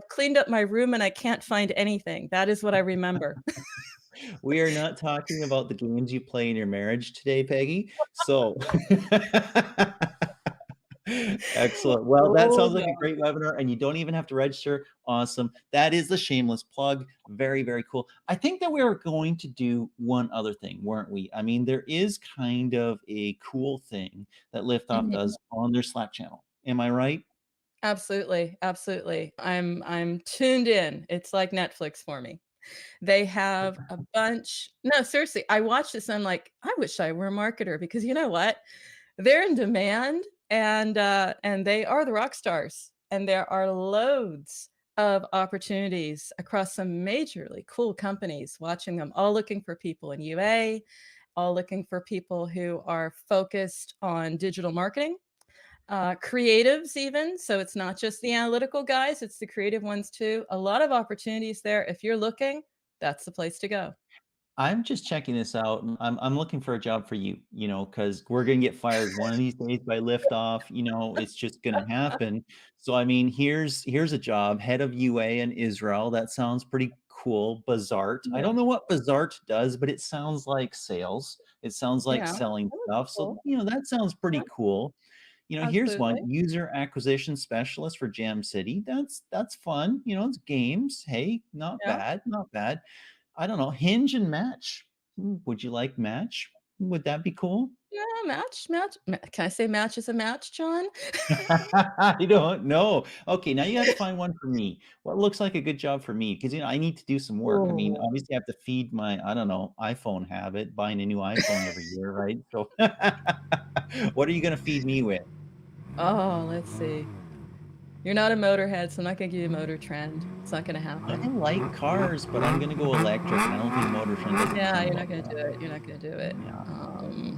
[SPEAKER 3] cleaned up my room and I can't find anything. That is what I remember.
[SPEAKER 2] We are not talking about the games you play in your marriage today, Peggy. So excellent. Well, that sounds like a great webinar, and you don't even have to register. Awesome. That is the shameless plug. Very, very cool. I think that we were going to do one other thing, weren't we? I mean, there is kind of a cool thing that Liftoff does on their Slack channel. Am I right?
[SPEAKER 3] Absolutely. Absolutely. I'm tuned in. It's like Netflix for me. They have a bunch. No, seriously, I watch this and I'm like, I wish I were a marketer, because you know what? They're in demand, and they are the rock stars. And there are loads of opportunities across some majorly cool companies, watching them, all looking for people in UA, all looking for people who are focused on digital marketing, creatives even. So it's not just the analytical guys, it's the creative ones too. A lot of opportunities there. If you're looking, that's the place to go.
[SPEAKER 2] I'm just checking this out. And I'm looking for a job for you, because we're going to get fired one of these days by Liftoff. It's just going to happen. So, I mean, here's a job, head of UA in Israel. That sounds pretty cool. Bazart. I don't know what Bazart does, but it sounds like sales. It sounds like selling stuff. So, that sounds pretty cool. Here's one, user acquisition specialist for Jam City. That's fun. It's games. Hey, not bad. I don't know, Hinge and Match. Would you like Match? Would that be cool?
[SPEAKER 3] Yeah, match. Can I say match is a match, John?
[SPEAKER 2] I don't know. Okay, now you have to find one for me. What looks like a good job for me? Because I need to do some work. I mean, obviously I have to feed my, iPhone habit, buying a new iPhone every year, right? So what are you going to feed me with?
[SPEAKER 3] Oh, let's see. You're not a motorhead, so I'm not going to give you a motor trend. It's not going to happen.
[SPEAKER 2] I like cars, but I'm going to go electric, and I don't think motor trend.
[SPEAKER 3] Yeah, you're not going to do it. You're not going to do it.
[SPEAKER 2] Yeah.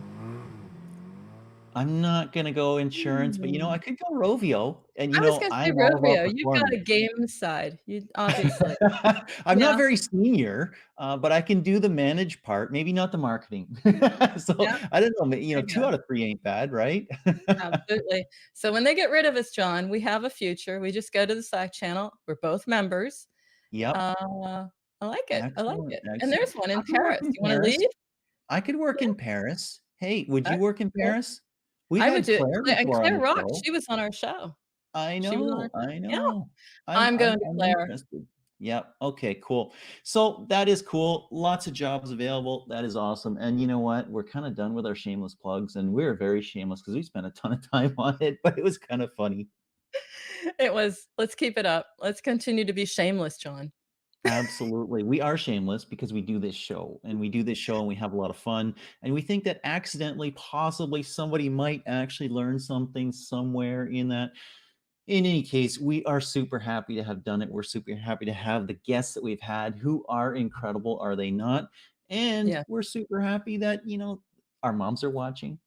[SPEAKER 2] I'm not going to go insurance, but I could go Rovio. And
[SPEAKER 3] I was going to say Rovio. You've got a game side. You obviously.
[SPEAKER 2] I'm not very senior, but I can do the manage part. Maybe not the marketing. So I don't know. 2 out of 3 ain't bad, right?
[SPEAKER 3] Absolutely. So when they get rid of us, John, we have a future. We just go to the Slack channel. We're both members.
[SPEAKER 2] Yep.
[SPEAKER 3] I like it.
[SPEAKER 2] Excellent,
[SPEAKER 3] I like it.
[SPEAKER 2] excellent.
[SPEAKER 3] And there's one in Paris. You want to leave?
[SPEAKER 2] I could work in Paris. Hey, would you work in Paris?
[SPEAKER 3] I would do
[SPEAKER 2] Claire
[SPEAKER 3] it. Claire rocked. She was on our show.
[SPEAKER 2] I know.
[SPEAKER 3] Yeah. I'm going to Claire.
[SPEAKER 2] Yep. Okay, cool. So that is cool. Lots of jobs available. That is awesome. And you know what? We're kind of done with our shameless plugs, and we're very shameless because we spent a ton of time on it, but it was kind of funny.
[SPEAKER 3] It was. Let's keep it up. Let's continue to be shameless, John.
[SPEAKER 2] Absolutely. We are shameless because we do this show and we have a lot of fun. And we think that accidentally, possibly somebody might actually learn something somewhere in that. In any case, we are super happy to have done it. We're super happy to have the guests that we've had who are incredible, are they not? And
[SPEAKER 3] Yeah.
[SPEAKER 2] we're super happy that, our moms are watching.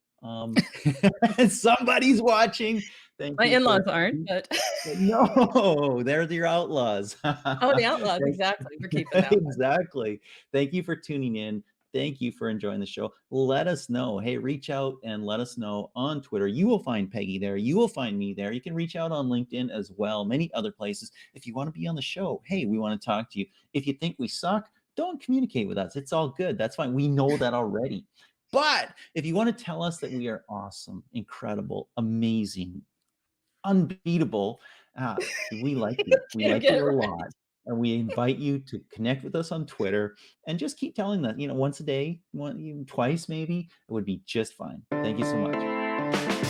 [SPEAKER 2] Somebody's watching. Thank
[SPEAKER 3] My
[SPEAKER 2] you
[SPEAKER 3] in-laws
[SPEAKER 2] for
[SPEAKER 3] aren't, but
[SPEAKER 2] no, they're the outlaws.
[SPEAKER 3] oh, the outlaws, exactly. We're keeping that one.
[SPEAKER 2] Exactly. Thank you for tuning in. Thank you for enjoying the show. Let us know. Hey, reach out and let us know on Twitter. You will find Peggy there. You will find me there. You can reach out on LinkedIn as well, many other places. If you want to be on the show, hey, we want to talk to you. If you think we suck, don't communicate with us. It's all good. That's fine. We know that already. But if you want to tell us that we are awesome, incredible, amazing, unbeatable, we like you. We
[SPEAKER 3] Can't
[SPEAKER 2] like
[SPEAKER 3] get
[SPEAKER 2] you
[SPEAKER 3] it
[SPEAKER 2] a
[SPEAKER 3] right.
[SPEAKER 2] lot. And we invite you to connect with us on Twitter and just keep telling that, once a day, twice maybe, it would be just fine. Thank you so much.